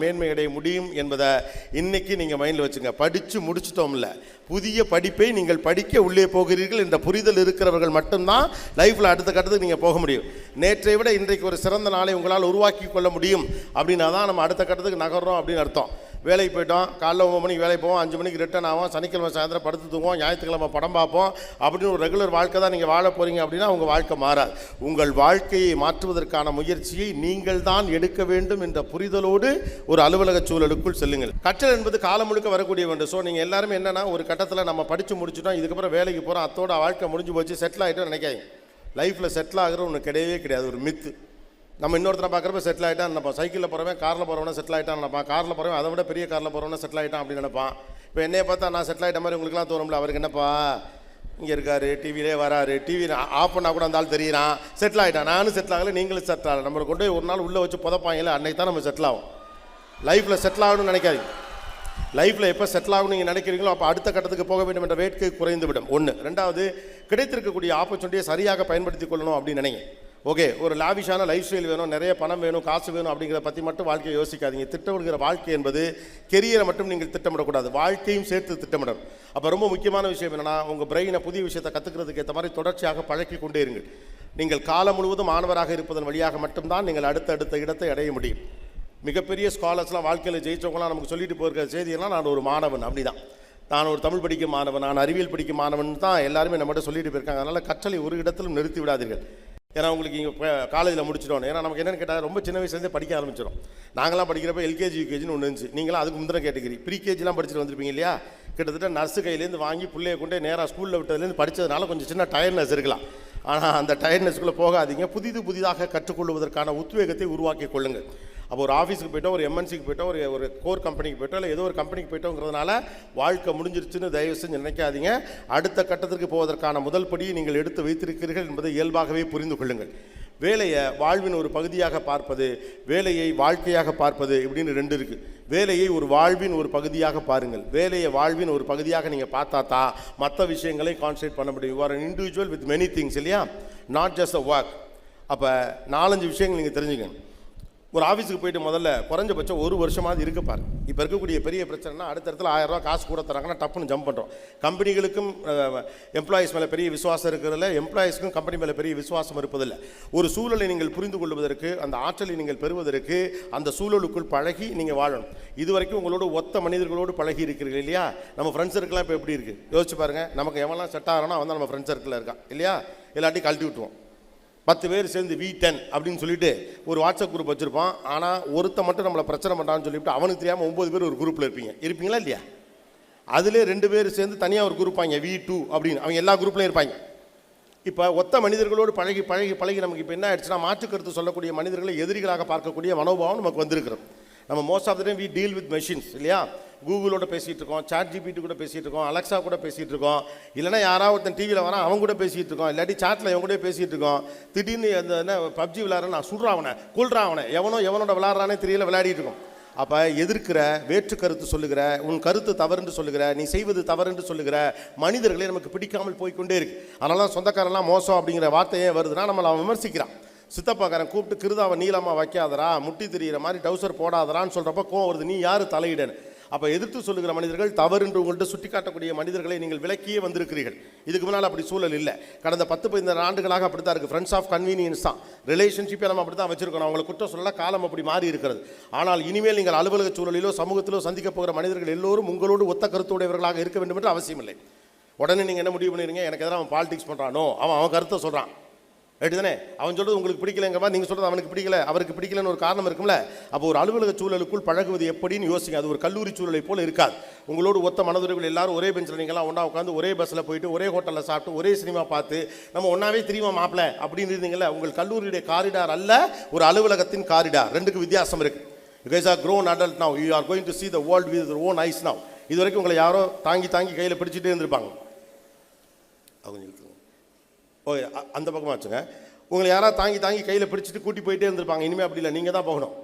மேன்மை அடைய முடியும் என்பதை இன்னைக்கு நீங்கள் மைண்டில் வச்சுங்க. படித்து முடிச்சிட்டோம்ல, புதிய படிப்பை நீங்கள் படிக்க உள்ளே போகிறீர்கள் என்ற புரிதல் இருக்கிறவர்கள் மட்டும்தான் லைஃப்பில் அடுத்த கட்டத்துக்கு நீங்கள் போக முடியும். நேற்றை விட இன்றைக்கு ஒரு சிறந்த நாளை உங்களால் உருவாக்கி கொள்ள முடியும் அப்படின்னா தான் நம்ம அடுத்த கட்டத்துக்கு நகர்றோம் அப்படின்னு அர்த்தம். வேலைக்கு போய்ட்டோம், காலைல 9 மணிக்கு வேலைக்கு போவோம், 5 மணிக்கு ரிட்டர்ன் ஆகும், சனிக்கிழமை சாயந்தரம் படுத்து தூங்குவோம், ஞாயிற்றுக்கிழமை படம் பார்ப்போம் அப்படின்னு ஒரு ரெகுலர் வாழ்க்கை தான் நீங்கள் வாழ போகிறீங்க அப்படின்னா உங்கள் வாழ்க்கை மாறாது. உங்கள் வாழ்க்கையை மாற்றுவதற்கான முயற்சியை நீங்கள் தான் எடுக்க வேண்டும் என்ற புரிதலோடு ஒரு அலுவலக சூழலுக்குள் செல்லுங்கள். கற்றல் என்பது காலம் முழுக்க வரக்கூடிய வேண்டும். ஸோ நீங்கள் எல்லாருமே என்னென்னா, ஒரு கட்டத்தில் நம்ம படித்து முடிச்சுட்டோம், இதுக்கப்புறம் வேலைக்கு போகிறோம், அத்தோட வாழ்க்கை முடிஞ்சு போச்சு, செட்டில் ஆகிட்டோம் நினைக்காதீங்க. லைஃப்பில் செட்டில் ஆகிற ஒன்று கிடையவே கிடையாது, ஒரு மித்து. நம்ம இன்னொருத்தரை பார்க்குறப்ப செட்டில் ஆகிட்டான் நினைப்பான். சைக்கிளில் போகிறவன் காரில் போகிறவனா செட்டில் ஆகிட்டான் நினைப்பான். காரில் போகிறவன் அதை விட பெரிய காரில் போகிறவனா செட்டில் ஆகிட்டான் அப்படின்னு நினைப்பான். இப்போ என்னையை பார்த்தா நான் செட்டில் ஆகிட்ட மாதிரி உங்களுக்குலாம் தோணும்ல. அவருக்கு என்னப்பா இங்கே இருக்காரு, டிவிலே வராரு, டிவி ஆஃப் பண்ணால் கூட அந்த ஆள் தெரியுறான், செட்டில் ஆகிட்டான். நானும் செட்டில் ஆகலை, நீங்களும் செட்டில் ஆகலை. நம்மளை கொண்டு போய் ஒரு நாள் உள்ளே வச்சு புதப்பாங்கல்ல, அன்னைக்கு தான் நம்ம செட்டில் ஆகும். லைஃப்பில் செட்டில் ஆகணும்னு நினைக்காதீங்க. லைஃப்பில் எப்போ செட்டில் ஆகணும் நீங்கள் நினைக்கிறீங்களோ அப்போ அடுத்த கட்டத்துக்கு போக வேண்டும் என்ற வேட்கை குறைந்து விடும். ஒன்று. ரெண்டாவது, கிடைத்திருக்கக்கூடிய ஆப்பர்ச்சுனிட்டியை சரியாக பயன்படுத்தி கொள்ளணும் அப்படின்னு நினைங்க. ஓகே, ஒரு லாவிஷான லைஃப் ஸ்டைல் வேணும், நிறைய பணம் வேணும், காசு வேணும் அப்படிங்கிறத பற்றி மட்டும் வாழ்க்கையை யோசிக்காதீங்க. திட்டமிடுகிற வாழ்க்கை என்பது கெரியரை மட்டும் நீங்கள் திட்டமிடக்கூடாது, வாழ்க்கையும் சேர்த்து திட்டமிடணும். அப்போ ரொம்ப முக்கியமான விஷயம் என்னென்னா, உங்கள் பிரெயினை புதிய விஷயத்தை கற்றுக்கிறதுக்கு ஏற்ற மாதிரி தொடர்ச்சியாக பழக்கி கொண்டே இருங்கள். நீங்கள் காலம் முழுவதும் மாணவராக இருப்பதன் வழியாக மட்டும்தான் நீங்கள் அடுத்த இடத்தை அடைய முடியும். மிகப்பெரிய ஸ்காலர்ஸ்லாம் வாழ்க்கையில் ஜெயிச்சவங்களாம் நமக்கு சொல்லிட்டு போயிருக்கிற செய்தியெல்லாம், நான் ஒரு மாணவன் அப்படி தான், நான் ஒரு தமிழ் படிக்கும் மாணவன், நான் அறிவியல் படிக்கும் மாணவன் தான் எல்லாருமே நம்மகிட்ட சொல்லிட்டு போயிருக்காங்க. அதனால் கற்றலை ஒரு இடத்திலும் நிறுத்தி விடாதீர்கள். ஏன்னா உங்களுக்கு இங்கே காலேஜில் முடிச்சிட்டோம். ஏன்னா நமக்கு என்னென்னு கேட்டால் ரொம்ப சின்ன வயசுலேருந்தே படிக்க ஆரம்பிச்சிடும். நாங்களாம் படிக்கிறப்ப எல்கேஜி யூகேஜின்னு ஒன்று இருந்துச்சு. நீங்களாம் அதுக்கு முந்தின கேட்டகிரி ப்ரீகேஜிலாம் படிச்சுட்டு வந்திருப்பீங்க இல்லையா. கிட்டத்தட்ட நர்ஸு கையிலேருந்து வாங்கி பிள்ளையை கொண்டே நேராக ஸ்கூலில் விட்டதுலேருந்து படித்ததுனால கொஞ்சம் சின்ன டயர்ட்னஸ் இருக்கலாம். ஆனால் அந்த டயர்ட்னஸ்க்குள்ளே போகாதீங்க. புதிதாக கற்றுக்கொள்வதற்கான உத்வேகத்தை உருவாக்கி கொள்ளுங்கள். அப்போ ஒரு ஆஃபீஸுக்கு போய்ட்டோம், ஒரு எம்என்சிக்கு போய்ட்டோம், ஒரு கோர் கம்பெனிக்கு போய்ட்டோம், இல்லை ஏதோ ஒரு கம்பெனிக்கு போய்ட்டோங்கிறதுனால வாழ்க்கை முடிஞ்சிருச்சுன்னு தயவு செஞ்சு நினைக்காதீங்க. அடுத்த கட்டத்திற்கு போவதற்கான முதல் படியை நீங்கள் எடுத்து வைத்திருக்கிறீர்கள் என்பதை இயல்பாகவே புரிந்து கொள்ளுங்கள். வேலையை வாழ்வின் ஒரு பகுதியாக பார்ப்பது, வேலையை வாழ்க்கையாக பார்ப்பது இப்படின்னு ரெண்டு இருக்குது. வேலையை ஒரு வாழ்வின் ஒரு பகுதியாக பாருங்கள். வேலையை வாழ்வின் ஒரு பகுதியாக நீங்கள் பார்த்தா தான் மற்ற விஷயங்களை கான்சன்ட்ரேட் பண்ண முடியும். You are an individual with many things இல்லையா, நாட் ஜஸ்ட் அ ஒர்க். அப்போ 4-5 விஷயங்கள் நீங்கள் தெரிஞ்சுக்கணும். ஒரு ஆஃபீஸுக்கு போய்ட்டு முதல்ல குறைஞ்சபட்சம் 1 வருஷமாவது இருக்க பாருங்க. இப்போ இருக்கக்கூடிய பெரிய பிரச்சனைனா, அடுத்த இடத்துல 1000 ரூபா காசு கூட தராங்கன்னா டப்புன்னு ஜம்ப் பண்ணுறோம். கம்பெனிகளுக்கும் எம்ப்ளாயீஸ் மேலே பெரிய விசுவாசம் இருக்கிறதில்ல, எம்ப்ளாயீஸ்க்கும் கம்பெனி மேலே பெரிய விசுவாசம் இருப்பதில்லை. ஒரு சூழலை நீங்கள் புரிந்து கொள்வதற்கு, அந்த ஆற்றலை நீங்கள் பெறுவதற்கு அந்த சூழலுக்குள் பழகி நீங்கள் வாழணும். இதுவரைக்கும் உங்களோட ஒத்த மனிதர்களோடு பழகி இருக்கிறீர்கள் இல்லையா. நம்ம ஃப்ரெண்ட்ஸ் சர்க்கிளாக இப்போ எப்படி இருக்குது யோசிச்சு பாருங்கள். நமக்கு எவெல்லாம் செட் ஆகிறோன்னா அவன் தான் நம்ம ஃப்ரெண்ட்ஸ் சர்க்கிளில் இருக்கான் இல்லையா. எல்லாத்தையும் கழட்டி விட்டுருவோம். 10 பேர் சேர்ந்து V10 அப்படின்னு சொல்லிட்டு ஒரு வாட்ஸ்அப் குரூப் வச்சுருப்பான். ஆனால் ஒருத்த மட்டும் நம்மளை பிரச்சனை பண்ணுறான்னு சொல்லிவிட்டு அவனுக்கு தெரியாமல் 9 பேர் ஒரு குரூப்பில் இருப்பீங்களா இல்லையா. அதிலே 2 பேர் சேர்ந்து தனியாக ஒரு குரூப் வாங்க V2 அப்படின்னு, அவங்க எல்லா குரூப்லையும் இருப்பாங்க. இப்போ ஒத்த மனிதர்களோடு பழகி நமக்கு இப்போ என்ன ஆயிடுச்சுன்னா, மாற்று கருத்து சொல்லக்கூடிய மனிதர்களை எதிரிகளாக பார்க்கக்கூடிய மனோபாவம் நமக்கு வந்திருக்கிறோம். நம்ம most of the time we deal with machines இல்லையா. கூகுளோட பேசிகிட்டு இருக்கோம், ChatGPT கூட பேசிகிட்டு இருக்கோம், அலெக்ஸா கூட பேசிகிட்டு இருக்கோம், இல்லைனா யாராவது ஒருத்தன் டிவியில் வரான் அவங்க கூட பேசிகிட்டு இருக்கோம், இல்லாட்டி சாட்டில் எவங்க கூட பேசிகிட்டு இருக்கோம். திடீர்னு அந்த என்ன PUBG விளையாடுறேன், நான் சுடுறான் அவனை, கொள்றான் அவனை, எவனோட விளையாடுறானே தெரியல, விளையாடிட்டு இருக்கோம். அப்போ எதிர்க்கிற, வேற்று கருத்து சொல்லுகிற, உன் கருத்து தவறுன்னு சொல்லுகிற, நீ செய்வது தவறுன்னு சொல்லுகிற மனிதர்களே நமக்கு பிடிக்காமல் போய்கொண்டே இருக்கு. அதனால தான் சொந்தக்காரெல்லாம் மோசம் அப்படிங்கிற வார்த்தையே வருதுன்னா நம்மளை அவன் விமர்சிக்கிறான். சித்தப்பாக்காரன் கூப்பிட்டு கிருதாவை நீளமாக வைக்காதரா, முட்டி தெரிகிற மாதிரி டவுசர் போடாதரான்னு சொல்கிறப்ப கோவம் வருது, நீ யார் தலையிடன்னு. அப்போ எதிர்த்து சொல்லுகிற மனிதர்கள், தவறு என்று உங்கள்கிட்ட சுட்டி காட்டக்கூடிய மனிதர்களை நீங்கள் விலக்கியே வந்திருக்கிறீர்கள். இதுக்கு முன்னால் அப்படி சூழல் இல்லை. கடந்த 10-15 ஆண்டுகளாக அப்படி தான் இருக்குது. ஃப்ரெண்ட்ஸ் ஆஃப் கன்வீனியன்ஸ் தான், ரிலேஷன்ஷிப்பை நம்ம அப்படி தான் வச்சுருக்கோம். அவங்களை குற்றம் சொல்லலாம், காலம் அப்படி மாறி இருக்கிறது. ஆனால் இனிமேல் நீங்கள் அலுவலக சூழலிலோ சமூகத்திலோ சந்திக்க போகிற மனிதர்கள் எல்லோரும் உங்களோடு ஒத்த கருத்துடையவர்களாக இருக்க வேண்டும் என்று அவசியம் இல்லை. உடனே நீங்கள் என்ன முடிவு பண்ணிடுங்க, எனக்கு எதிராக அவன் பாலிடிக்ஸ் பண்ணுறானோ, அவன் கருத்தை சொல்கிறான் ரைட்டு தானே, அவன் சொல்கிறது உங்களுக்கு பிடிக்கலைங்கப்பா, நீங்கள் சொல்கிறது அவனுக்கு பிடிக்கல, அவருக்கு பிடிக்கலன்னு ஒரு காரணம் இருக்கும்ல. அப்போ ஒரு அலுவலக சூழலுக்குள் பழகுவது எப்படின்னு யோசிங்க. அது ஒரு கல்லூரி சூழலை போல் இருக்காது. உங்களோடு ஒத்த மனதுரைகள் எல்லாரும் ஒரே பெஞ்சில் நீங்களாம் ஒன்றா உட்காந்து ஒரே பஸ்ஸில் போயிட்டு ஒரே ஹோட்டலில் சாப்பிட்டு ஒரே சினிமா பார்த்து நம்ம ஒன்றாவே தெரியுமா மாப்பிள்ள அப்படின்னு இருந்தீங்களே, உங்கள் கல்லூரியுடைய காரிடார் அல்ல, ஒரு அலுவலகத்தின் காரிடார். ரெண்டுக்கு வித்தியாசம் இருக்குது. You guys are grown adult now. You are going to see the world with your own eyes now. இது வரைக்கும் உங்களை யாரோ தாங்கி கையில் பிடிச்சிட்டே இருந்திருப்பாங்க. அவங்க ஓகே, அந்த பக்கமாக வச்சுங்க. உங்களை யாராவது தாங்கி கையில் பிடிச்சிட்டு கூட்டி போயிட்டே இருந்திருப்பாங்க. இனிமேல் அப்படி இல்லை, நீங்கள் தான் போகணும்.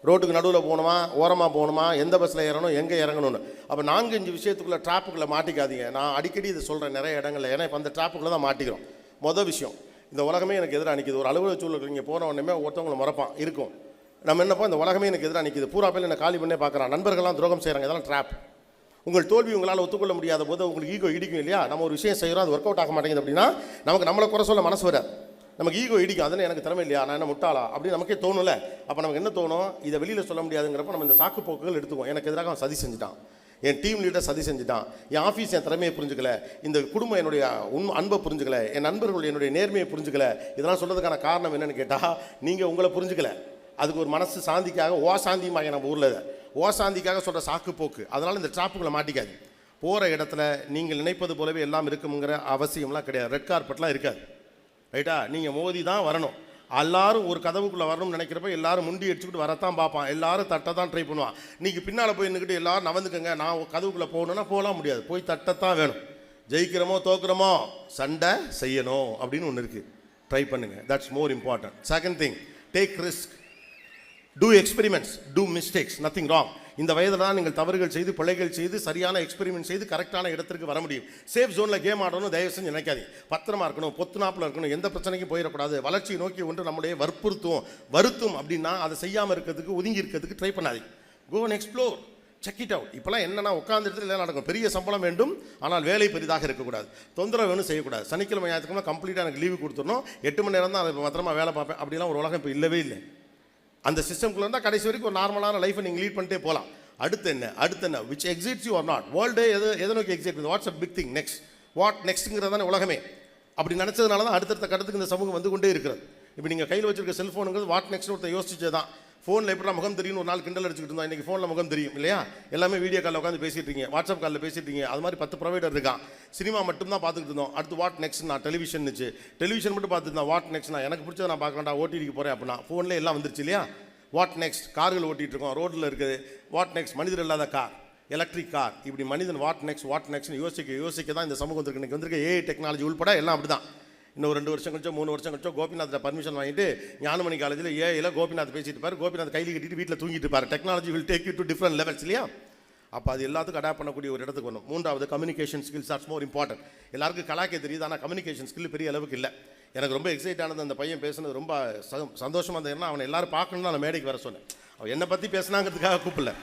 ரோட்டுக்கு நடுவில் போகணுமா, ஓரமாக போகணுமா, எந்த பஸ்ஸில் ஏறணும், எங்கே இறங்கணும்னு. அப்போ 4-5 விஷயத்துக்குள்ளே ட்ராப்புக்குள்ளே மாட்டிக்காதீங்க. நான் அடிக்கடி இதை சொல்கிறேன் நிறைய இடங்களில். ஏன்னா இப்போ அந்த ட்ராப்புக்குள்ளே தான் மாட்டிக்கிறோம். மொதல் விஷயம், இந்த உலகமே எனக்கு எதிராக நிற்கிது. ஒரு அலுவலக சூழலுக்கு நீங்கள் போன உடனே ஒருத்தவங்களை மறப்பான் இருக்கும். நம்ம என்னப்போ இந்த உலகமே எனக்கு எதிராக நிற்கிது, பூரா பேர் என்ன காலி பண்ணே பார்க்குறான், நண்பர்கள்லாம் துரோகம் செய்கிறாங்க, இதெல்லாம் ட்ராப். உங்கள் தோல்வி உங்களால் ஒத்துக்கொள்ள முடியாத போது உங்களுக்கு ஈகோ இடிக்கும் இல்லையா? நம்ம ஒரு விஷயம் செய்கிறோம், அது ஒர்க் அவுட் ஆக மாட்டேங்குது அப்படின்னா நமக்கு நம்மளை குறை சொல்ல மனசு வராது, நமக்கு ஈகோ இடிக்கும். அதில் எனக்கு திறமை இல்லையா, நான் என்ன முட்டாளா அப்படின்னு நமக்கே தோணும்ல. அப்போ நமக்கு என்ன தோணும், இதை வெளியில் சொல்ல முடியாதுங்கிறப்ப நம்ம இந்த சாக்கு போக்குகள் எடுத்துக்குவோம். எனக்கு எதிராக அவன் சதி செஞ்சுட்டான், என் டீம் லீடர் சதி செஞ்சுட்டான், என் ஆஃபீஸ் என் திறமையை புரிஞ்சுக்கல, இந்த குடும்பம் என்னுடைய அன்பை புரிஞ்சுக்கல, என் நண்பர்கள் என்னுடைய நேர்மையை புரிஞ்சுக்கல. இதெல்லாம் சொல்கிறதுக்கான காரணம் என்னென்னு கேட்டால், நீங்கள் உங்களை புரிஞ்சுக்கல. அதுக்கு ஒரு மனசு சாந்திக்காக ஓசாந்தியுமாக நம்ம ஊரில் ஓசாந்திக்காக சொல்கிற சாக்கு போக்கு. அதனால் இந்த ட்ராப்புகளை மாட்டிக்காது. போகிற இடத்துல நீங்கள் நினைப்பது போலவே எல்லாம் இருக்குங்கிற அவசியம்லாம் கிடையாது. ரெட் கார்பெட்லாம் இருக்காது, ரைட்டா? நீங்கள் மோதி தான் வரணும். எல்லாரும் ஒரு கதவுக்குள்ளே வரணும்னு நினைக்கிறப்ப எல்லாரும் முண்டி அடிச்சுக்கிட்டு வரத்தான் பார்ப்பான், எல்லாரும் தட்டை தான் ட்ரை பண்ணுவான். நீங்கள் பின்னால் போய் நின்றுக்கிட்டு எல்லாரும் நவந்துக்கங்க, நான் கதவுக்குள்ளே போகணுன்னா போகலாம் முடியாது, போய் தட்டத்தான் வேணும். ஜெயிக்கிறோமோ தோக்குறோமோ சண்டை செய்யணும் அப்படின்னு ஒன்று இருக்குது. ட்ரை பண்ணுங்கள், that's more important. Second thing, take risk, do experiments, do mistakes, nothing wrong. இந்த வயதில் தான் நீங்கள் தவறுகள் செய்து பிழைகள் செய்து சரியான எக்ஸ்பெரிமெண்ட் செய்து கரெக்டான இடத்திற்கு வர முடியும். சேஃப் ஜோனில் கேம் ஆடணும் தயவு செஞ்சு நினைக்காது. பத்திரமா இருக்கணும், பொத்துனாப்பில் இருக்கணும், எந்த பிரச்சனைக்கும் போயிடக்கூடாது. வளர்ச்சியை நோக்கி ஒன்று நம்முடைய வருத்தும் அப்படின்னா அதை செய்யாமல் இருக்கிறதுக்கு ஒதுங்கி இருக்கிறதுக்கு ட்ரை பண்ணாது. Go and explore, check it out. இப்போலாம் என்னன்னா உட்காந்து இடத்துல எல்லாம் நடக்கும். பெரிய சம்பளம் வேண்டும், ஆனால் வேலை பெரிதாக இருக்கக்கூடாது, தொந்தரவு வேணும் செய்யக்கூடாது. சனிக்கிழமை ஞாயிற்றுக்கிழமை கம்ப்ளீட்டாக எனக்கு லீவு கொடுத்துடணும், 8 மணி நேரம் தான் அதை பத்திரமா வேலை பார்ப்பேன் அப்படிலாம் ஒரு உலகம் இப்போ இல்லவே இல்லை. அந்த சிஸ்டம்குள்ளே இருந்தால் கடைசி வரைக்கும் ஒரு நார்மலான லைஃப்பை நீங்கள் லீட் பண்ணிட்டே போகலாம். அடுத்து என்ன which exits you are not. வேர்ல்டே எதை நோக்கி exit, what's a big thing next, what நெக்ஸ்ட்டுங்கிறது தானே உலகமே. அப்படி நினச்சதுனால தான் அடுத்தடுத்த கட்டத்துக்கு இந்த சமூகம் வந்து கொண்டே இருக்கிறது. இப்போ நீங்கள் கையில் வச்சிருக்க செல்ஃபோனுங்கிறது வாட் நெக்ஸ்ட் ஒருத்தர் யோசிச்சே தான். ஃபோனில் எப்படி முகம் தெரியும் ஒரு நாள் கிண்டல் அடிச்சுக்கிட்டு இருந்தோம், இன்றைக்கி ஃபோனில் முகம் தெரியும் இல்லையா? எல்லாமே வீடியோ காலில் உட்காந்து பேசிட்டு இருக்கீங்க, வாட்ஸ்அப் காலில் பேசிட்டு இருக்கீங்க. அது மாதிரி 10 ப்ரொவைடர் இருக்கான். சினிமா மட்டும் தான் பார்த்துக்கிட்டு இருந்தோம், அடுத்து வாட் நெக்ஸ்ட் நான் டெலிவிஷன் மட்டும் பார்த்துட்டு இருந்தேன். வாட் நெக்ஸ்ட் நான் எனக்கு பிடிச்சதை நான் பார்க்கறேன்டா, ஓடிடிக்கு போகிறேன் அப்படின்னா ஃபோன்லேயே எல்லாம் வந்துருச்சு இல்லையா? வாட் நெக்ஸ்ட், கார்கள் ஓட்டிகிட்டு இருக்கோம், ரோட்டில் இருக்குது. வாட் நெக்ஸ்ட், மனிதர் இல்லாத கார், எலக்ட்ரிக் கார். இப்படி மனிதன் வாட் நெக்ஸ்ட்னு யோசிக்க தான் இந்த சமூகம் இருக்கு. இன்றைக்கி வந்திருக்க ஏஐ டெக்னாலஜி உள்பட எல்லாம் அப்படி தான். இன்னும் 2 வருஷம் கழிச்சோ 3 வருஷம் கழிச்சோ கோபிநாத்தில் பர்மிஷன் வாங்கிட்டு ஞானமணி காலேஜில் ஏஐயில் கோபிநாத் பேசிட்டு பாரு, கோபிநாத் கையில் கட்டிட்டு வீட்டில் தூங்கிட்டு இருப்பார். Technology will take you to different levels இல்லையா? அப்போ அது எல்லாத்துக்கும் அடாப்ட் பண்ணக்கூடிய ஒரு இடத்துக்கு வரணும். 3வது, communication skills are more important. எல்லாருக்கும் கலாக்கே தெரியுது, ஆனால் கம்யூனிகேஷன் ஸ்கில் பெரிய அளவுக்கு இல்லை. எனக்கு ரொம்ப எக்ஸைட் ஆனது அந்த பையன் பேசுனது ரொம்ப சந்தோஷமாக இருந்தது. ஏன்னா அவனை எல்லாரும் பார்க்கணும்னு நான் மேடைக்கு வர சொன்னேன். அவன் என்னை பற்றி பேசினாங்கிறதுக்காக கூப்பிடல.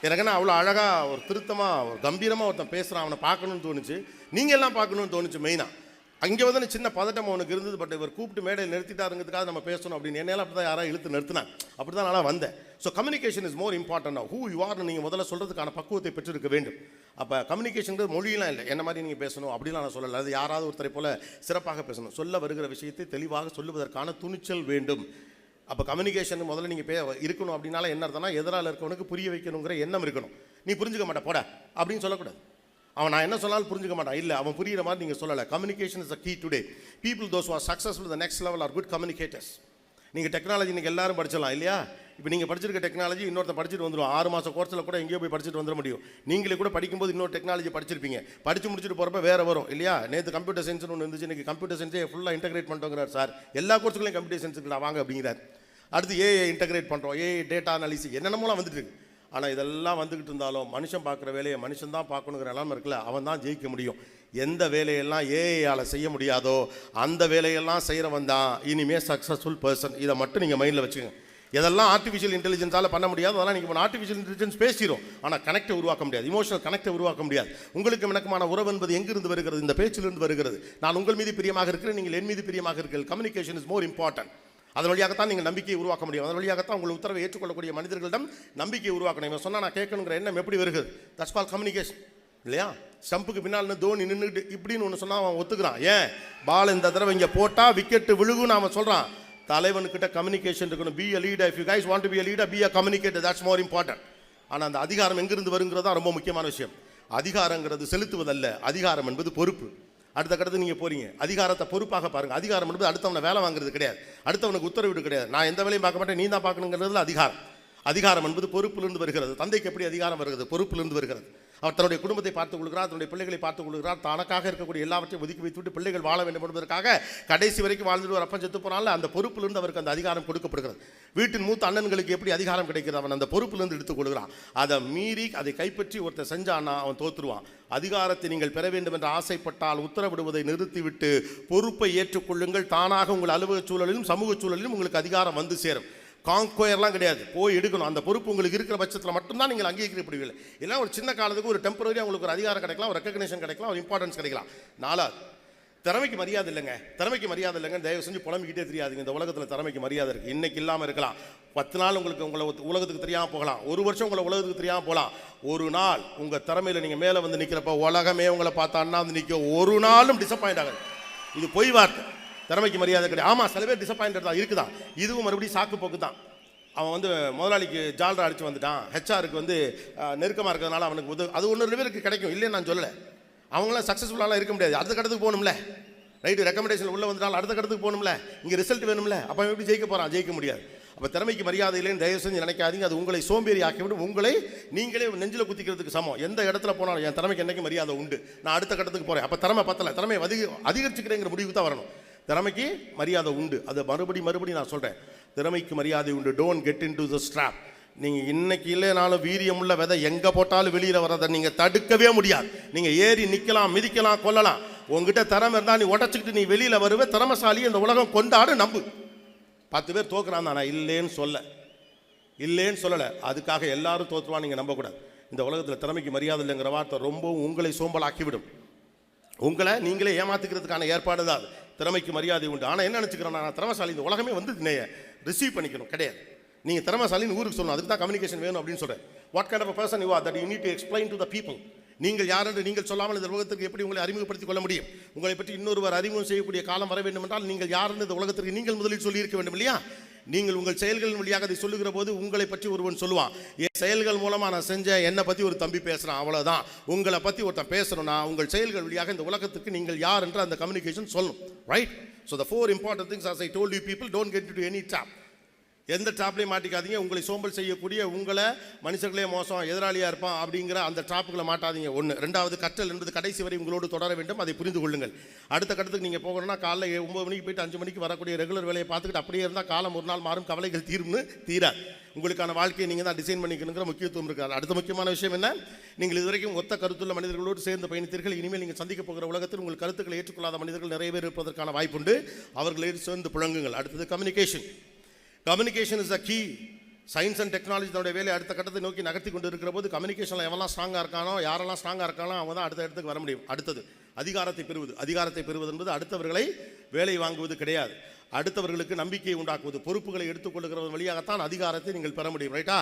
எனக்கு என்ன அவ்வளோ அழகாக ஒரு திருத்தமாக ஒரு கம்பீரமாக ஒருத்தன் பேசுகிறான், அவனை பார்க்கணுன்னு தோணுச்சு, நீங்கள் எல்லாம் பார்க்கணுன்னு தோணுச்சு. மெயினாக அங்கே வந்து சின்ன பதட்டம் அவனுக்கு இருந்தது. பட் இவர் கூப்பிட்டு மேடையில் நிறுத்திட்டாருங்கிறதுக்காக நம்ம பேசணும் அப்படின்னு என்னெல்லாம் அப்படி தான் யாராவது இழுத்து நிறுத்தினாங்க. அப்படி தான் நான் வந்தேன். So communication is more important. Who you ஆர்னு நீங்கள் முதல்ல சொல்கிறதுக்கான பக்குவத்தை பெற்றிருக்க வேண்டும். அப்போ கம்யூனிகேஷனுங்கிறது மொழியெலாம் இல்லை, என்ன மாதிரி நீங்கள் பேசணும் அப்படிலாம் நான் சொல்லலை. அது யாராவது ஒருத்தரை போல் சிறப்பாக பேசணும், சொல்ல வருகிற விஷயத்தை தெளிவாக சொல்லுவதற்கான துணிச்சல் வேண்டும். அப்போ கம்யூனிகேஷன் முதல்ல நீங்கள் இருக்கணும் அப்படின்னால என்ன அர்த்தம்னா, எதிரால் இருக்கவனுக்கு புரிய வைக்கணுங்கிற எண்ணம் இருக்கணும். நீ புரிஞ்சுக்க மாட்டே போட அப்படின்னு சொல்லக்கூடாது. அவன் நான் என்ன சொன்னாலும் புரிஞ்சுக்க மாட்டான், இல்லை அவன் புரிகிற மாதிரி நீங்கள் சொல்லலை. Communication is the key today. People those are successful the next level are good communicators. நீங்கள் டெக்னாலஜி நீங்கள் எல்லாரும் படிச்சிடலாம் இல்லையா? இப்போ நீங்கள் படிச்சிருக்க டெக்னாலஜி இன்னொருத்தர் படிச்சுட்டு வந்துடும். 6 மாதம் கோர்ஸில் கூட எங்கேயோ போய் படிச்சுட்டு வந்துட முடியும். நீங்களே கூட படிக்கும்போது இன்னொரு டெக்னாலஜி படிச்சிருப்பீங்க, படித்து முடிச்சுட்டு போகிறப்ப வேறு வரும் இல்லையா? நேற்று கம்ப்யூட்டர் சயின்ஸ்னு ஒன்று இருந்துச்சு, இன்றைக்கி கம்ப்யூட்டர் சயின்ஸே ஃபுல்லாக இன்டெகிரேட் பண்ணிட்டோங்கிறார் சார். எல்லா கோர்ஸுகளையும் கம்ப்யூட்டர் சயின்ஸுக்கு வாங்க அப்படிங்கிறார். அடுத்து ஏஐ இன்டெகிரேட் பண்ணுறோம், ஏஐ டேட்டா அனாலிசிஸ் என்னென்னமோலாம் வந்துட்டு இருக்கு. ஆனால் இதெல்லாம் வந்துக்கிட்டு இருந்தாலும் மனுஷன் பார்க்குற வேலையை மனுஷன் தான் பார்க்கணுங்கிற நிலைமை இருக்குல்ல, அவன் தான் ஜெயிக்க முடியும். எந்த வேலையெல்லாம் ஏஐயால் செய்ய முடியாதோ அந்த வேலையெல்லாம் செய்கிறவன் தான் இனிமேல் சக்ஸஸ்ஃபுல் பர்சன். இதை மட்டும் நீங்கள் மைண்டில் வச்சுக்கோங்க. எதெல்லாம் ஆர்டிஃபிஷியல் இன்டெலிஜென்ஸால் பண்ண முடியாது அதெல்லாம் நீங்கள் ஆர்டிஃபிஷியல் இன்டெலிஜென்ஸ் பேசிடும், ஆனால் கனெக்டை உருவாக்க முடியாது, இமோஷனல் கனெக்டை உருவாக்க முடியாது. உங்களுக்கு எனக்குமான உறவு என்பது எங்கிருந்து வருகிறது? இந்த பேச்சிலிருந்து வருகிறது. நான் உங்கள் மீது பிரியமாக இருக்கிறேன், நீங்கள் என் மீது பிரியமாக இருக்கிறீர்கள். Communication is more important. அதன் வழியாகத்தான் நீங்கள் நம்பிக்கையை உருவாக்க முடியும். அதன் வழியாகத்தான் உங்கள் உத்தரவை ஏற்றுக்கொள்ளக்கூடிய மனிதர்களிடம் நம்பிக்கையை உருவாக்கணும். இவன் சொன்னால் நான் கேட்கணுங்கிற எண்ணம் எப்படி வருகிறது? தட்ஸ் கால் கம்யூனிகேஷன் இல்லையா? ஸ்டம்புக்கு பின்னால் தோனி நின்றுட்டு இப்படின்னு ஒன்று சொன்னால் அவன் ஒத்துக்கிறான். ஏன் பால் இந்த தடவை இங்கே போட்டால் விக்கெட்டு விழுகுன்னு அவன் சொல்கிறான். தலைவனுக்கிட்ட கம்யூனிகேஷன் இருக்கணும். Be a leader. If you guys want to be a leader, be a communicator. That's more important. ஆனால் அந்த அதிகாரம் எங்கிருந்து வருங்கிறது தான் ரொம்ப முக்கியமான விஷயம். அதிகாரங்கிறது செலுத்துவதல்ல, அதிகாரம் என்பது பொறுப்பு. அடுத்த கட்டத்துக்கு நீங்கள் போகிறீங்க, அதிகாரத்தை பொறுப்பாக பாருங்கள். அதிகாரம் என்பது அடுத்தவனை வேலை வாங்குறது கிடையாது, அடுத்தவனுக்கு உத்தரவிடு கிடையாது. நான் எந்த வேலையும் பார்க்க மாட்டேன், நீ தான் பார்க்கணுங்கிறதுல அதிகாரம். அதிகாரம் என்பது பொறுப்பிலிருந்து வருகிறது. தந்தைக்கு எப்படி அதிகாரம் வருகிறது? பொறுப்பிலிருந்து வருகிறது. அவர் தன்னுடைய குடும்பத்தை பார்த்துக் கொள்கிறார், தன்னுடைய பிள்ளைகளை பார்த்துக் கொள்கிறார். தனக்காக இருக்கக்கூடிய எல்லாவற்றையும் ஒதுக்கி வைத்துவிட்டு பிள்ளைகள் வாழ வேண்டும் என்பதற்காக கடைசி வரைக்கும் வாழ்ந்துட்டு ஒரு அப்பன் செத்து போனாலும் அந்த பொறுப்பிலிருந்து அவருக்கு அந்த அதிகாரம் கொடுக்கப்படுகிறது. வீட்டின் மூத்த அண்ணன்களுக்கு எப்படி அதிகாரம் கிடைக்கிறது? அவன் அந்த பொறுப்பிலிருந்து எடுத்துக் கொள்கிறான். அதை மீறி அதை கைப்பற்றி ஒருத்தர் செஞ்சான்னா அவன் தோற்றுருவான். அதிகாரத்தை நீங்கள் பெற வேண்டும் என்று ஆசைப்பட்டால் உத்தரவிடுவதை நிறுத்திவிட்டு பொறுப்பை ஏற்றுக்கொள்ளுங்கள். தானாக உங்கள் அலுவலக சூழலிலும் சமூக சூழலிலும் உங்களுக்கு அதிகாரம் வந்து சேரும். காங்கோயர்லாம் கிடையாது, போய் எடுக்கணும். அந்த பொறுப்பு உங்களுக்கு இருக்கிற பட்சத்தில் மட்டும்தான் நீங்கள் அங்கீகரிக்கப்படுவீர்கள். இல்லை ஒரு சின்ன காலத்துக்கு ஒரு டெம்பரரி உங்களுக்கு ஒரு அதிகாரம் கிடைக்கலாம், ஒரு ரெக்கக்னேஷன் கிடைக்கலாம், ஒரு இம்பார்ட்டன்ஸ் கிடைக்கலாம். 4வது, திறமைக்கு மரியாதை இல்லைங்க. திறமைக்கு மரியாதை இல்லைங்க, தயவு செஞ்சு புலம்பிக்கிட்டே தெரியாதுங்க. இந்த உலகத்தில் திறமைக்கு மரியாதை இருக்குது. இன்றைக்கி இல்லாமல் இருக்கலாம், 10 நாள் உங்களை உலகத்துக்கு தெரியாமல் போகலாம், 1 வருஷம் உங்களை உலகத்துக்கு தெரியாமல் போகலாம். ஒரு நாள் உங்கள் திறமையில் நீங்கள் மேலே வந்து நிற்கிறப்ப உலகமே உங்களை பார்த்தான்னா வந்து நிற்க, ஒரு நாளும் டிசப்பாயிண்ட் ஆகாது. இது பொய் வார்த்தை. திறமைக்கு மரியாதை கிடையாது. ஆமாம், சில பேர் டிசப்பாயிண்டட் தான் இருக்குதான். இதுவும் மறுபடியும் சாக்கு போக்கு தான். அவன் வந்து முதலாளிக்கு ஜால்ரா அடித்து வந்துட்டான், ஹெச்ஆருக்கு வந்து நெருக்கமாக இருக்கிறதுனால அவனுக்கு அது 1-2 பேருக்கு கிடைக்கும், இல்லைன்னு நான் சொல்லலை. அவங்களாம் சக்ஸஸ்ஃபுல்லாலாம் இருக்க முடியாது. அடுத்த கடத்துக்கு போகணும்ல, ரைட்டு, ரெக்கமெண்டேஷன் உள்ளே வந்துட்டாலும் அடுத்த கடத்துக்கு போகணும்ல, இங்கே ரிசல்ட் வேணும்ல. அப்போ எப்படி ஜெயிக்க போகிறான்? ஜெயிக்க முடியாது. அப்போ திறமைக்கு மரியாதை இல்லைன்னு தயவு செஞ்சு நினைக்காதீங்க. அது உங்களை சோம்பேறி ஆக்கிவிடும், உங்களை நீங்களே நெஞ்சில் குத்திக்கிறதுக்கு சமம். எந்த இடத்துல போனாலும் என் திறமைக்கு என்றைக்கு மரியாதை உண்டு, நான் அடுத்த கட்டத்துக்கு போகிறேன், அப்போ திறமை பத்தலை, திறமையை அதிகரிச்சுக்கிறேங்கிற முடிவுக்கு தான் வரணும். திறமைக்கு மரியாதை உண்டு, அதை மறுபடி நான் சொல்கிறேன். திறமைக்கு மரியாதை உண்டு. Don't get into the strap. நீங்கள் இன்னைக்கு இல்லைனாலும் வீரியமுள்ள விதை எங்கே போட்டாலும் வெளியில் வர்றதை நீங்கள் தடுக்கவே முடியாது. நீங்கள் ஏறி நிற்கலாம், மிதிக்கலாம், கொல்லலாம். உங்ககிட்ட திறமை இருந்தால் நீ உடச்சிக்கிட்டு நீ வெளியில் வருவே. திறமைசாலி இந்த உலகம் கொண்டாடு, நம்பு. 10 பேர் தோக்குறான் தான், நான் இல்லைன்னு சொல்லலை. அதுக்காக எல்லாரும் தோற்றுவான் நீங்கள் நம்பக்கூடாது. இந்த உலகத்தில் திறமைக்கு மரியாதை இல்லைங்கிற வார்த்தை ரொம்பவும் உங்களை சோம்பலாக்கிவிடும். உங்களை நீங்களே ஏமாத்துக்கிறதுக்கான ஏற்பாடு தான் அது. திறமைக்கு மரியாதை உண்டு. ஆனால் என்ன நினச்சிக்கிறோம், நான் திறமைசாலி, இந்த உலகமே வந்து ரிசீவ் பண்ணிக்கணும். கிடையாது. நீங்கள் திறமைசாலின்னு ஊருக்கு சொல்லணும். அதுக்கு தான் கம்யூனிகேஷன் வேணும் அப்படின்னு சொல்கிறேன். What kind of a person you are that you need to explain to the people. நீங்கள் யார் என்று நீங்கள் சொல்லாமல் இந்த உலகத்திற்கு எப்படி உங்களை அறிமுகப்படுத்திக் கொள்ள முடியும்? உங்களை பற்றி இன்னொருவர் அறிமுகம் செய்யக்கூடிய காலம் வர வேண்டும் என்றால் நீங்கள் யார் என்று இந்த உலகத்திற்கு நீங்கள் முதலில் சொல்லியிருக்க வேண்டும் இல்லையா? நீங்கள் உங்கள் செயல்களின் வழியாக அதை சொல்லுகிற போது உங்களை பற்றி ஒருவன் சொல்லுவான், என் செயல்கள் மூலமாக நான் செஞ்ச என்னை பற்றி ஒரு தம்பி பேசுகிறான், அவ்வளோதான். உங்களை பற்றி ஒருத்தன் பேசணும்னா உங்கள் செயல்கள் வழியாக இந்த உலகத்துக்கு நீங்கள் யார் என்று அந்த கம்யூனிகேஷன் சொல்லணும். Right? So the 4 important things as I told you people, don't get into any trap. எந்த ட்ராப்லையும் மாட்டிக்காதீங்க. உங்களை சோம்பல் செய்யக்கூடிய, உங்களை மனுஷர்களே மோசம், எதிராளியாக இருப்பான் அப்படிங்கிற அந்த ட்ராப்புகளை மாட்டாதீங்க. 1. 2வது, கற்றல் என்பது கடைசி வரை உங்களோடு தொடர வேண்டும், அதை புரிந்து கொள்ளுங்கள். அடுத்த கட்டத்துக்கு நீங்கள் போகணும்னா காலைல 9 மணிக்கு போயிட்டு 5 மணிக்கு வரக்கூடிய ரெகுலர் வேலையை பார்த்துக்கிட்டு அப்படியே இருந்தால் காலம் ஒரு நாள் மாறும், கவலைகள் தீராது. உங்களுக்கான வாழ்க்கையை நீங்கள் தான் டிசைன் பண்ணிக்கணுங்கிற முக்கியத்துவம் இருக்காது. அடுத்த முக்கியமான விஷயம் என்ன, நீங்கள் இதுவரைக்கும் ஒத்த கருத்துள்ள மனிதர்களோடு சேர்ந்து பயணித்தீர்கள். இனிமேல் நீங்கள் சந்திக்க போகிற உலகத்தில் உங்கள் கருத்துக்களை ஏற்றுக்கொள்ளாத மனிதர்கள் நிறைய பேர் இருப்பதற்கான வாய்ப்புண்டு. அவர்களை சேர்ந்து புழங்குங்கள். அடுத்தது communication. Communication is the key. Science and technology தன்னுடைய வேலையை அடுத்த கட்டத்தை நோக்கி நகர்த்தி கொண்டு இருக்கிற போது கம்யூனிகேஷனில் எவெல்லாம் ஸ்ட்ராங்காக இருக்கானோ, யாரெல்லாம் ஸ்ட்ராங்காக இருக்கானோ அவங்க தான் அடுத்த இடத்துக்கு வர முடியும். அடுத்தது அதிகாரத்தை பெறுவது. அதிகாரத்தை பெறுவது என்பது அடுத்தவர்களை வேலை வாங்குவது கிடையாது, அடுத்தவர்களுக்கு நம்பிக்கையை உண்டாக்குவது, பொறுப்புகளை எடுத்துக்கொள்ளுகிற வழியாகத்தான் அதிகாரத்தை நீங்கள் பெற முடியும். ரைட்டா?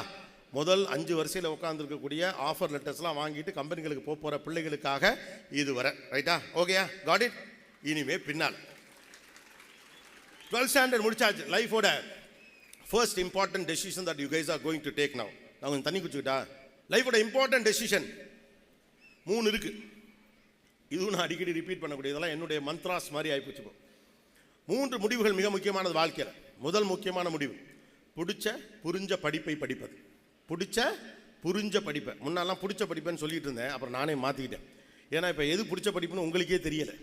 முதல் 5 வரிசையில் உட்காந்துருக்கக்கூடிய ஆஃபர் லெட்டர்ஸ்லாம் வாங்கிட்டு கம்பெனிகளுக்கு போகிற பிள்ளைகளுக்காக இது வர. ரைட்டா? ஓகேயா? Got it? இனிமே பின்னால் 12th ஸ்டாண்டர்ட் முடிச்சாச்சு. லைஃபோட first important decision that you guys are going to take now. நான் கொஞ்சம் தண்ணி குடிச்சுக்கிட்டா. லைஃபோட இம்பார்ட்டன்ட் டெசிஷன் 3 இருக்கு. இதுவும் நான் அடிக்கடி ரிப்பீட் பண்ணக்கூடிய, இதெல்லாம் என்னுடைய மந்த்ராஸ் மாதிரி ஆகிப்போச்சு. 3 முடிவுகள் மிக முக்கியமானது வாழ்க்கையில். முதல் முக்கியமான முடிவு, புரிஞ்ச படிப்பை படிப்பது. புரிஞ்ச படிப்பை. முன்னாலாம் பிடிச்ச படிப்பேன்னு சொல்லிட்டு இருந்தேன், அப்புறம் நானே மாற்றிக்கிட்டேன். ஏன்னா இப்போ எது பிடிச்ச படிப்புன்னு உங்களுக்கே தெரியலை.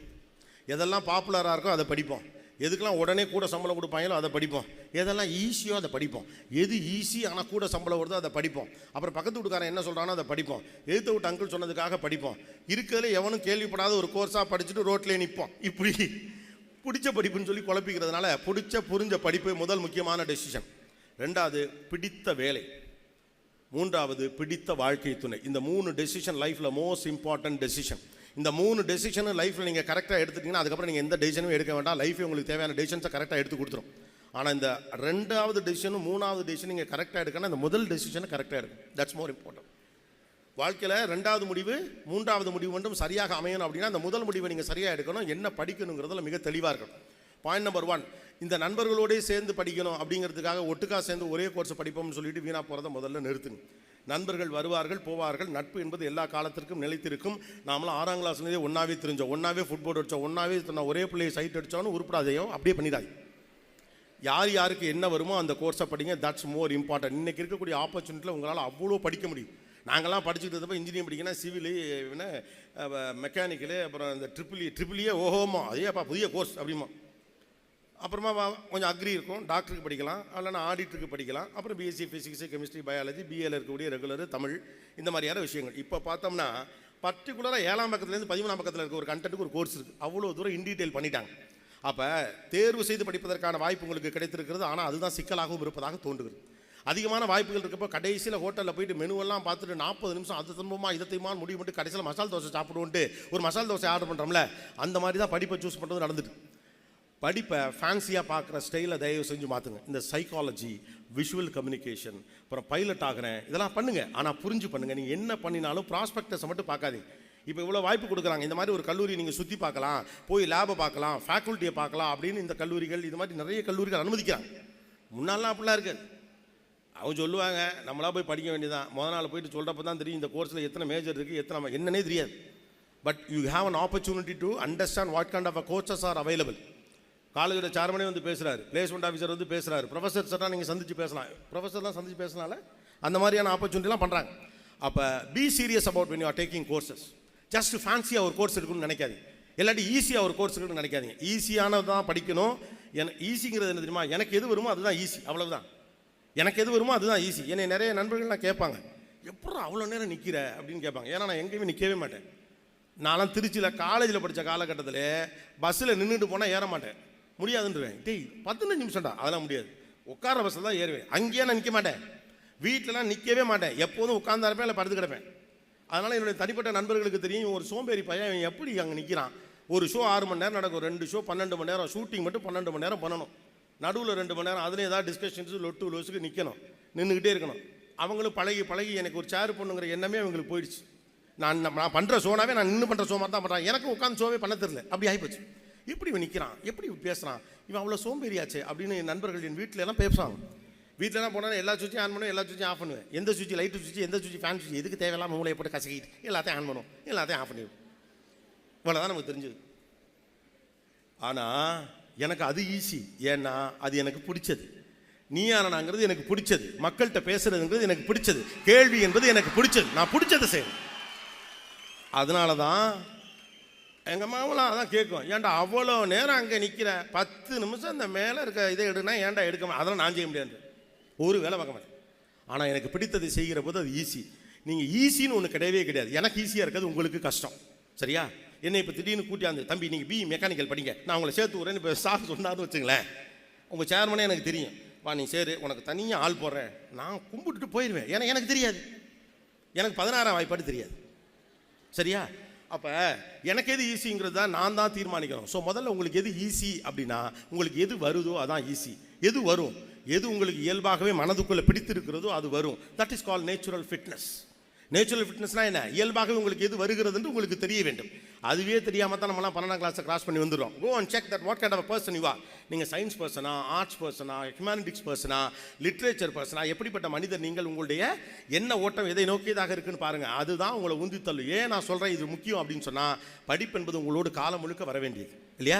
எதெல்லாம் பாப்புலராக இருக்கோ அதை படிப்போம், எதுக்கெல்லாம் உடனே கூட சம்பளம் கொடுப்பாங்களோ அதை படிப்போம், எதெல்லாம் ஈஸியோ அதை படிப்போம், எது ஈஸி ஆனால் கூட சம்பளம் வருதோ அதை படிப்போம், அப்புறம் பக்கத்து வீட்டுக்காரன் என்ன சொல்கிறானோ அதை படிப்போம், எதிர்த்து விட்டு அங்கிள் சொன்னதுக்காக படிப்போம், இருக்கிறதுல எவனும் கேள்விப்படாத ஒரு கோர்ஸாக படிச்சுட்டு ரோட்லேயே நிற்போம். இப்படி பிடிச்ச படிப்புன்னு சொல்லி குழப்பிக்கிறதுனால புரிஞ்ச படிப்பு முதல் முக்கியமான டெசிஷன். 2வது பிடித்த வேலை. 3வது பிடித்த வாழ்க்கை துணை. இந்த 3 டெசிஷன் லைஃப்பில் மோஸ்ட் இம்பார்ட்டன்ட் டெசிஷன். இந்த 3 டெசிஷனும் லைஃப்பில் நீங்கள் கரெக்டாக எடுத்துட்டிங்கன்னா அதுக்கப்புறம் நீங்கள் எந்த டெசிஷனும் எடுக்க வேண்டாம். லைஃபே உங்களுக்கு தேவையான டெசிஷன்ஸை கரெக்டாக எடுத்து கொடுத்துரும். ஆனால் இந்த 2வது டெசிஷனும் 3வது டெசிஷன் நீங்கள் கரெக்டாக எடுக்கணும், இந்த முதல் டெசிஷனை கரெக்டாக எடுக்கணும். That's more important. வாழ்க்கையில் 2வது முடிவு 3வது முடிவு மட்டும் சரியாக அமையணும் அப்படின்னா அந்த முதல் முடிவை நீங்கள் சரியாக எடுக்கணும். என்ன படிக்கணுங்கிறதுல மிக தெளிவாக இருக்கணும். பாயிண்ட் நம்பர் 1, இந்த நண்பர்களோடே சேர்ந்து படிக்கணும் அப்படிங்கிறதுக்காக ஒட்டுக்காக சேர்ந்து ஒரே கோர்ஸ் படிப்போம்னு சொல்லிட்டு வீணாக போகிறத முதல்ல நிறுத்துங்க. நண்பர்கள் வருவார்கள் போவார்கள். நட்பு என்பது எல்லா காலத்திற்கும் நிலைத்திருக்கும். நாமளாம் 6ஆம் கிளாஸ்லேயே ஒன்றாவே தெரிஞ்சோம், ஒன்றாவே ஃபுட்பால் அடித்தோம், ஒன்றாவே ஒரே பிள்ளையை சைட் அடித்தோன்னு உருப்படாதையோ அப்படியே பண்ணிடாது. யாருக்கு என்ன வருமோ அந்த கோர்ஸை படிங்க. That's more important. இன்றைக்கி இருக்கக்கூடிய ஆப்பர்ச்சுனிட்டியில் உங்களால் அவ்வளோ படிக்க முடியும். நாங்கள்லாம் படிச்சுட்டு இருந்தப்போ இன்ஜினியரிங் படிக்கணும், சிவிலு, மெக்கானிக்கலு, அப்புறம் இந்த ட்ரிபிளியே ஓஹோமா அதேப்பா புதிய கோர்ஸ் அப்படிமா. அப்புறமா கொஞ்சம் அக்ரி இருக்கும், டாக்டருக்கு படிக்கலாம், இல்லைனா ஆடிட்டருக்கு படிக்கலாம், அப்புறம் பிஎஸ்சி ஃபிசிக்ஸு, கெமிஸ்ட்ரி, பயாலஜி, பிஏல இருக்கக்கூடிய ரெகுலர், தமிழ், இந்த மாதிரியான விஷயங்கள். இப்போ பார்த்தோம்னா பர்டிகுலராக 7ஆம் பக்கத்துலேருந்து 13ஆம் பக்கத்தில் இருக்க ஒரு கண்டென்ட்டுக்கு ஒரு கோர்ஸ் இருக்குது. அவ்வளோ தூரம் இன் டீட்டெயில் பண்ணிட்டாங்க. அப்போ தேர்வு செய்து படிப்பதற்கான வாய்ப்பு உங்களுக்கு கிடைத்திருக்கிறது. ஆனால் அதுதான் சிக்கலாகவும் இருப்பதாக தோன்றுகிறது. அதிகமான வாய்ப்புகள் இருக்கப்போ கடைசியில் ஹோட்டலில் போயிட்டு மெனுவெல்லாம் பார்த்துட்டு 40 நிமிஷம் அது திரும்பமா இதை திரும்பமா முடிவு பண்ணிட்டு கடைசியில் மசால் தோசை சாப்பிடுவோன்ட்டு ஒரு மசால் தோசை ஆர்டர் பண்ணுறோம்ல, அந்த மாதிரி தான் படிப்பை சூஸ் பண்ணுறது நடந்துட்டு. படிப்பை ஃபேன்சியாக பார்க்குற ஸ்டைலை தயவு செஞ்சு மாற்றுங்க. இந்த சைக்காலஜி, விஷுவல் கம்யூனிகேஷன், அப்புறம் பைலட் ஆகிறேன், இதெல்லாம் பண்ணுங்கள். ஆனால் புரிஞ்சு பண்ணுங்கள். நீங்கள் என்ன பண்ணினாலும் ப்ராஸ்பெக்டஸை மட்டும் பார்க்காதீங்க. இப்போ இவ்வளோ வாய்ப்பு கொடுக்குறாங்க, இந்த மாதிரி ஒரு கல்லூரி நீங்கள் சுற்றி பார்க்கலாம், போய் லேபை பார்க்கலாம், ஃபேக்கல்ட்டியை பார்க்கலாம் அப்படின்னு இந்த கல்லூரிகள், இது மாதிரி நிறைய கல்லூரிகள் அனுமதிக்கிறாங்க. முன்னாலாம் அப்படிலாம் இருக்குது. அவங்க சொல்லுவாங்க, நம்மளா போய் படிக்க வேண்டியதான். முதல் நாள் போயிட்டு சொல்கிறப்ப தான் தெரியும் இந்த கோர்ஸில் எத்தனை மேஜர் இருக்குது, எத்தனை என்னன்னே தெரியாது. But you have an opportunity to understand what kind of a courses are available. காலேஜோட சேர்மனே வந்து பேசுகிறாரு, பிளேஸ்மெண்ட் ஆஃபீஸர் வந்து பேசுகிறாரு, ப்ரொஃபஸர் சார்லாம் நீங்கள் சந்திச்சு பேசலாம், ப்ரொஃபஸர்லாம் சந்திச்சு பேசனால அந்த மாதிரியான ஆப்பர்ச்சுனிட்டிலாம் பண்ணுறாங்க. அப்போ be serious about when you are taking courses. Just ஃபேன்சியாக ஒரு கோர்ஸ் இருக்குன்னு நினைக்காதீங்க, இல்லாட்டி ஈஸியாக ஒரு கோர்ஸ் இருக்குன்னு நினைக்காதீங்க. ஈஸியானது தான் படிக்கணும். ஈஸிங்கிறது என்ன தெரியுமா, எனக்கு எது வருமோ அதுதான் ஈஸி, அவ்வளவுதான். எனக்கு எது வருமோ அதுதான் ஈஸி. என்னை நிறைய நண்பர்கள்லாம் கேட்பாங்க, எப்போ அவ்வளோ நேரம் நிற்கிற அப்படின்னு கேட்பாங்க. ஏன்னா நான் எங்கேயுமே நிற்கவே மாட்டேன். நான்லாம் திருச்சியில் காலேஜில் படித்த காலகட்டத்தில் பஸ்ஸில் நின்றுட்டு போனால் ஏற மாட்டேன், முடியாதுன்றேன். டேய் 15 நிமிஷம்டா, அதெல்லாம் முடியாது, உட்கார பஸ்ஸில் தான் ஏறுவேன். அங்கேயே நான் நிற்க மாட்டேன், வீட்டிலலாம் நிற்கவே மாட்டேன், எப்போதும் உட்கார்ந்தா இருப்பேன், இல்லை படுத்து கிடப்பேன். அதனால் என்னுடைய தனிப்பட்ட நண்பர்களுக்கு தெரியும், ஒரு சோம்பேறி பையன் இவன் எப்படி அங்கே நிற்கிறான். ஒரு ஷோ 6 மணி நேரம் நடக்கும், 2 ஷோ 12 மணி நேரம், ஷூட்டிங் மட்டும் 12 மணி நேரம் பண்ணணும். நடுவில் 2 மணி நேரம் அதில் ஏதாவது டிஸ்கஷன்ஸு லொட்டு லோஸுக்கு நிற்கணும், நின்றுக்கிட்டே இருக்கணும். அவங்களும் பழகி பழகி எனக்கு ஒரு சேர் பண்ணுங்கிற எண்ணமே அவங்களுக்கு போயிடுச்சு. நான் பண்ணுற ஷோனாவே நான் நின்று பண்ணுற ஷோ மாதிரி தான் பண்ணுறேன், எனக்கு உட்காந்து ஷோவே பண்ண தெரியல, அப்படி ஆகிப்போச்சு. இப்படி இவன் நிற்கிறான், எப்படி பேசுகிறான், இவன் அவ்வளோ சோம்பேறியாச்சு அப்படின்னு என் நண்பர்கள் என் வீட்டில் எல்லாம் பேசுவாங்க. வீட்டிலலாம் போனால் எல்லா சுவிட்சையும் ஆன் பண்ணுவேன், எல்லா சுவிட்சையும் ஆஃப் பண்ணுவேன். எந்த சுவிட்ச் லைட்டு சுவிட்ச், எந்த சுவிட்ச் ஃபேன் சுவிட்ச், எதுக்கு தேவையில்லாமல் மூளையை போட்டு கசக்கிட்டு எல்லாத்தையும் ஆன் பண்ணுவோம், எல்லாத்தையும் ஆஃப் பண்ணிடுவோம். இவ்வளோதான் நமக்கு தெரிஞ்சது. ஆனால் எனக்கு அது ஈஸி, ஏன்னா அது எனக்கு பிடிச்சது. நீயானாங்கிறது எனக்கு பிடிச்சது, மக்கள்கிட்ட பேசுறதுங்கிறது எனக்கு பிடிச்சது, கேள்வி என்பது எனக்கு பிடிச்சது, நான் பிடிச்சதை செய்யணும். அதனால தான் எங்கள் மாமலாம் அதான் கேட்கும், ஏன்டா அவ்வளோ நேரம் அங்கே நிற்கிற, 10 நிமிஷம் அந்த மேலே இருக்க இதை எடுனா ஏன்டா எடுக்க, அதெல்லாம் நான் செய்ய முடியாது, ஒரு வேலை பார்க்க மாட்டேன். ஆனால் எனக்கு பிடித்ததை செய்கிற போது அது ஈஸி. நீங்கள் ஈஸின்னு ஒன்று கிடையவே கிடையாது. எனக்கு ஈஸியாக இருக்கிறது உங்களுக்கு கஷ்டம், சரியா? என்னை இப்போ திடீர்னு கூட்டியாந்து, தம்பி நீங்கள் பி மெக்கானிக்கல் படிங்க, நான் உங்களை சேர்த்து விட்றேன்னு இப்போ சார் சொன்னார்னு வச்சுங்களேன், உங்கள் சேர்மனே எனக்கு தெரியும், வா நீ சரி உனக்கு தனியாக ஆள் போடுறேன், நான் கும்பிட்டுட்டு போயிடுவேன். ஏன்னா எனக்கு தெரியாது, எனக்கு 16ஆம் வாய்ப்பாடு தெரியாது, சரியா? அப்போ எனக்கு எது ஈஸிங்கிறது தான் நான் தான் தீர்மானிக்கணும். ஸோ முதல்ல உங்களுக்கு எது ஈஸி அப்படின்னா, உங்களுக்கு எது வருதோ அதான் ஈஸி. எது வரும், எது உங்களுக்கு இயல்பாகவே மனதுக்குள்ளே பிடித்திருக்கிறதோ அது வரும். That is call natural fitness. Natural ஃபிட்னஸ்னால் என்ன, இயல்பாகவே உங்களுக்கு எது வருகிறதுன்னு உங்களுக்கு தெரிய வேண்டும். அதுவே தெரியாமல் தான் நம்மளாம் 12ஆம் கிளாஸை கிராஸ் பண்ணி வந்துடுறோம். Go and check that what kind of person you are. நீங்கள் சயின்ஸ் பர்சனா, ஆர்ட்ஸ் பர்சனா, ஹியூமானிட்டிக்ஸ் பர்சனா, லிட்ரேச்சர் பர்சனா, எப்படிப்பட்ட மனிதர் நீங்கள், உங்களுடைய என்ன ஓட்டம் எதை நோக்கியதாக இருக்குன்னு பாருங்கள். அதுதான் உங்களை உந்தித்தள்ளு. ஏன் நான் சொல்கிறேன் இது முக்கியம் அப்படின்னு சொன்னால், படிப்பு என்பது உங்களோட காலம் முழுக்க வர வேண்டியது இல்லையா?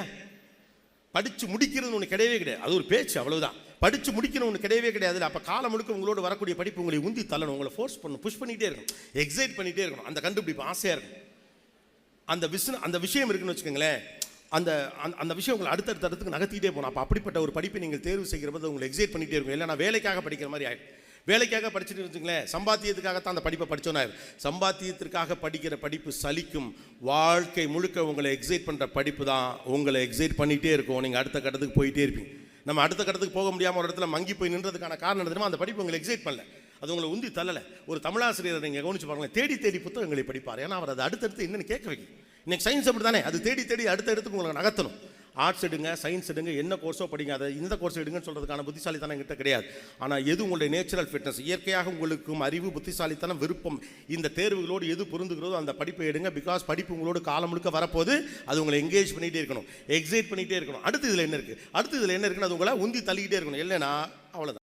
படித்து முடிக்கிறது ஒன்று கிடையவே கிடையாது, அது ஒரு பேச்சு, அவ்வளவுதான். படித்து முடிக்கணும் ஒன்று கிடையவே கிடையாது. அப்போ காலம் முழுக்க உங்களோட வரக்கூடிய படிப்பு உங்களை உந்தி தள்ளணும், உங்களை ஃபோர்ஸ் பண்ணணும், புஷ் பண்ணிகிட்டே இருக்கணும், எக்ஸைட் பண்ணிகிட்டே இருக்கணும். அந்த கண்டுபிடிப்பு ஆசையாக இருக்கும், அந்த விஷயம் இருக்குன்னு வச்சுக்கோங்களேன், அந்த அந்த விஷயம் உங்களை அடுத்தடுத்து நகர்த்திட்டே போகணும். அப்போ அப்படிப்பட்ட ஒரு படிப்பை நீங்கள் தேர்வு செய்கிற போது உங்களை எக்ஸைட் பண்ணிகிட்டே இருக்கும். இல்லைனா வேலைக்காக படிக்கிற மாதிரி ஆகிடும். வேலைக்காக படிச்சுட்டு வச்சுங்களேன், சம்பாத்தியத்துக்காகத்தான் அந்த படிப்பை படித்தோன்னா, சம்பாத்தியத்திற்காக படிக்கிற படிப்பு சலிக்கும். வாழ்க்கை முழுக்க உங்களை எக்ஸைட் பண்ணுற படிப்பு தான் உங்களை எக்ஸைட் பண்ணிகிட்டே இருக்கும். நீங்கள் அடுத்த கட்டத்துக்கு போயிட்டே இருப்பீங்க. நம்ம அடுத்த கட்டத்துக்கு போக முடியாமல் ஒரு இடத்துல மங்கி போய் நின்றதுக்கான காரணம் தெரியுமா, அந்த படிப்பு உங்களை எக்ஸைட் பண்ணல, அது உங்களை உந்தி தள்ளலை. ஒரு தமிழாசிரியர் நீங்கள் கவனிச்சு பாருங்களேன், தேடி தேடி புத்தகங்களை படிப்பார். ஏன்னா அவர் அதை அடுத்தடுத்து என்னென்னு கேட்க வைக்கும். இன்னைக்கு சயின்ஸ் அப்படி தானே, அது தேடி தேடி அடுத்த இடத்துக்கு உங்களை நகர்த்தணும். ஆர்ட்ஸ் எடுங்க, சயின்ஸ் எடுங்க, என்ன கோர்ஸோ படிங்க, அதை இந்த கோர்ஸ் எடுங்கன்னு சொல்கிறதுக்கான புத்திசாலித்தனம் கிட்ட கிடையாது. ஆனால் எது உங்களுடைய நேச்சுரல் ஃபிட்னஸ், இயற்கையாக உங்களுக்கும் அறிவு, புத்திசாலித்தனம், விருப்பம், இந்த தேர்வுகளோடு எது பொருந்துகிறதோ அந்த படிப்பை எடுங்க. பிகாஸ் படிப்பு உங்களோட காலம் முழுக்க வரப்போது, அது உங்களை எங்கேஜ் பண்ணிகிட்டே இருக்கணும், எக்ஸைட் பண்ணிகிட்டே இருக்கணும். அடுத்து இதில் என்ன இருக்குது, அது உங்களை உந்தி தள்ளிக்கிட்டே இருக்கணும். இல்லைன்னா அவ்வளோதான்.